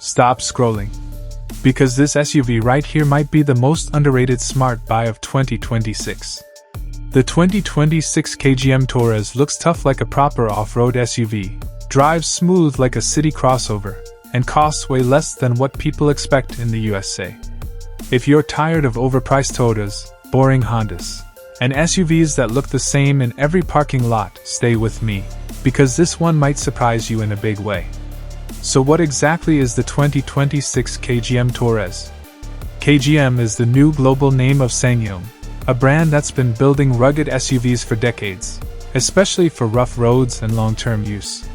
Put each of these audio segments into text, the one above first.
stop scrolling. Because this SUV right here might be the most underrated smart buy of 2026. The 2026 KGM Torres looks tough like a proper off-road SUV, drives smooth like a city crossover, and costs way less than what people expect in the USA. If you're tired of overpriced Toyotas, boring Hondas, and SUVs that look the same in every parking lot, stay with me, because this one might surprise you in a big way. So what exactly is the 2026 KGM Torres? KGM is the new global name of SsangYong, a brand that's been building rugged SUVs for decades, especially for rough roads and long-term use.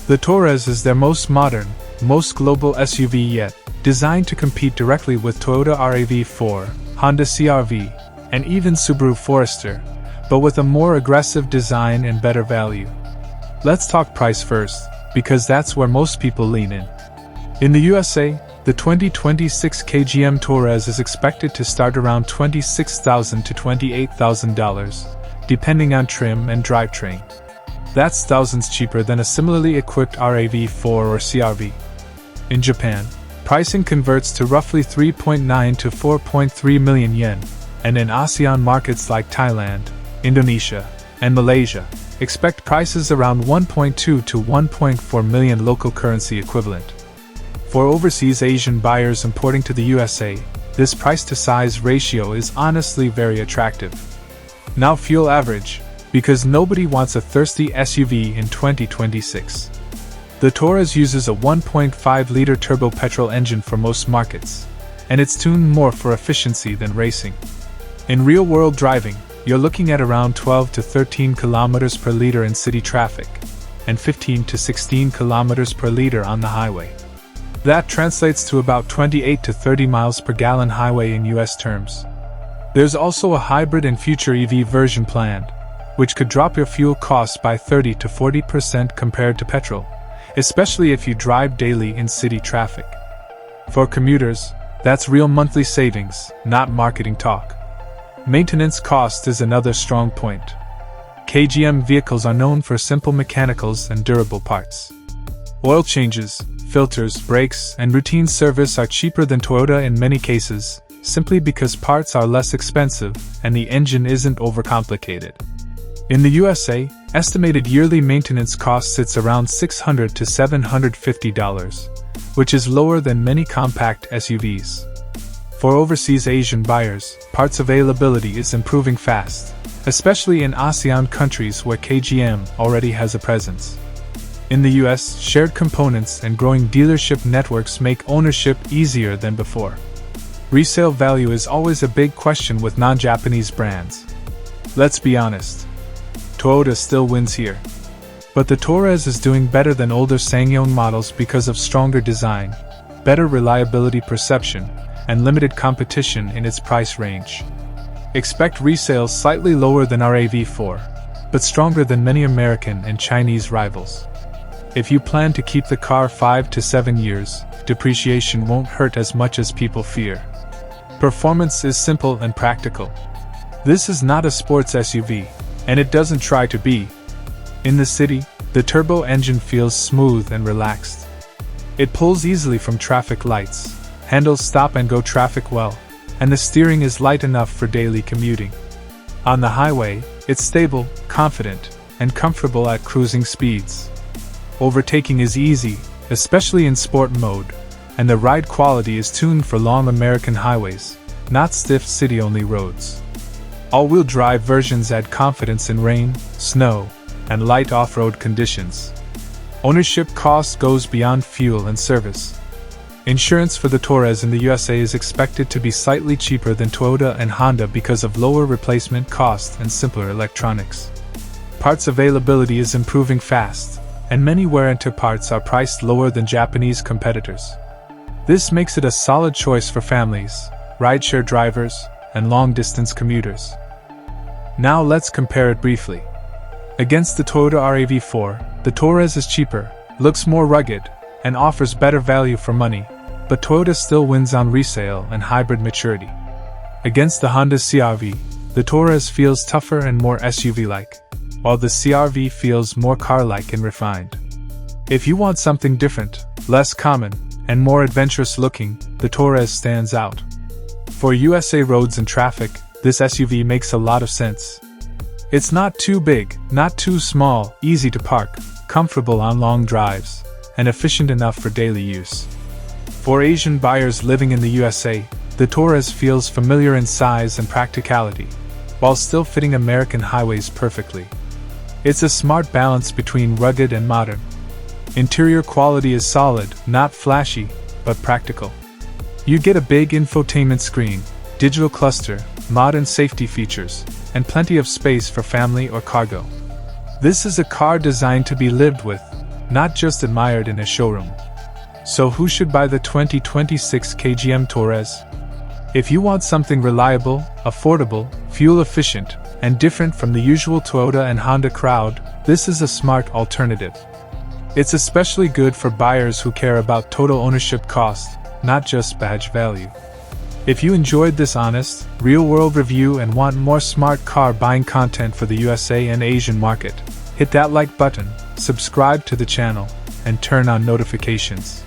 The Torres is their most modern, most global SUV yet, designed to compete directly with Toyota RAV4, Honda CR-V, and even Subaru Forester, but with a more aggressive design and better value. Let's talk price first, because that's where most people lean in. In the USA, the 2026 KGM Torres is expected to start around $26,000 to $28,000, depending on trim and drivetrain. That's thousands cheaper than a similarly equipped RAV4 or CR-V. In Japan, pricing converts to roughly 3.9 to 4.3 million yen, and in ASEAN markets like Thailand, Indonesia, and Malaysia, expect prices around 1.2 to 1.4 million local currency equivalent. For overseas Asian buyers importing to the USA, this price-to-size ratio is honestly very attractive. Now fuel average, because nobody wants a thirsty SUV in 2026. The Torres uses a 1.5-liter turbo petrol engine for most markets, and it's tuned more for efficiency than racing. In real-world driving, you're looking at around 12 to 13 kilometers per liter in city traffic, and 15 to 16 kilometers per liter on the highway. That translates to about 28 to 30 miles per gallon highway in US terms. There's also a hybrid and future EV version planned, which could drop your fuel costs by 30 to 40% compared to petrol, especially if you drive daily in city traffic. For commuters, that's real monthly savings, not marketing talk. Maintenance cost is another strong point. KGM vehicles are known for simple mechanicals and durable parts. Oil changes, filters, brakes, and routine service are cheaper than Toyota in many cases, simply because parts are less expensive and the engine isn't overcomplicated. In the USA, estimated yearly maintenance cost sits around $600 to $750, which is lower than many compact SUVs. For overseas Asian buyers, parts availability is improving fast, especially in ASEAN countries where KGM already has a presence. In the US, shared components and growing dealership networks make ownership easier than before. Resale value is always a big question with non-Japanese brands. Let's be honest, Toyota still wins here. But the Torres is doing better than older SsangYong models because of stronger design, better reliability perception, and limited competition in its price range. Expect resales slightly lower than RAV4, but stronger than many American and Chinese rivals. If you plan to keep the car 5 to 7 years, depreciation won't hurt as much as people fear. Performance is simple and practical. This is not a sports SUV, and it doesn't try to be. In the city, the turbo engine feels smooth and relaxed. It pulls easily from traffic lights, handles stop-and-go traffic well, and the steering is light enough for daily commuting. On the highway, it's stable, confident, and comfortable at cruising speeds. Overtaking is easy, especially in sport mode, and the ride quality is tuned for long American highways, not stiff city-only roads. All-wheel drive versions add confidence in rain, snow, and light off-road conditions. Ownership cost goes beyond fuel and service. Insurance for the Torres in the USA is expected to be slightly cheaper than Toyota and Honda because of lower replacement cost and simpler electronics. Parts availability is improving fast, and many wear-and-tear parts are priced lower than Japanese competitors. This makes it a solid choice for families, rideshare drivers, and long-distance commuters. Now let's compare it briefly. Against the Toyota RAV4, the Torres is cheaper, looks more rugged, and offers better value for money, but Toyota still wins on resale and hybrid maturity. Against the Honda CR-V, the Torres feels tougher and more SUV-like, while the CR-V feels more car-like and refined. If you want something different, less common, and more adventurous looking, the Torres stands out. For USA roads and traffic, this SUV makes a lot of sense. It's not too big, not too small, easy to park, comfortable on long drives, and efficient enough for daily use. For Asian buyers living in the USA, the Torres feels familiar in size and practicality, while still fitting American highways perfectly. It's a smart balance between rugged and modern. Interior quality is solid, not flashy, but practical. You get a big infotainment screen, digital cluster, modern safety features, and plenty of space for family or cargo. This is a car designed to be lived with, not just admired in a showroom. So who should buy the 2026 KGM Torres? If you want something reliable, affordable, fuel-efficient, and different from the usual Toyota and Honda crowd, this is a smart alternative. It's especially good for buyers who care about total ownership cost, not just badge value. If you enjoyed this honest, real-world review and want more smart car buying content for the USA and Asian market, hit that like button, subscribe to the channel, and turn on notifications.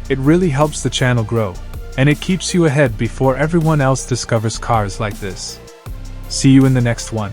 It really helps the channel grow, and it keeps you ahead before everyone else discovers cars like this. See you in the next one.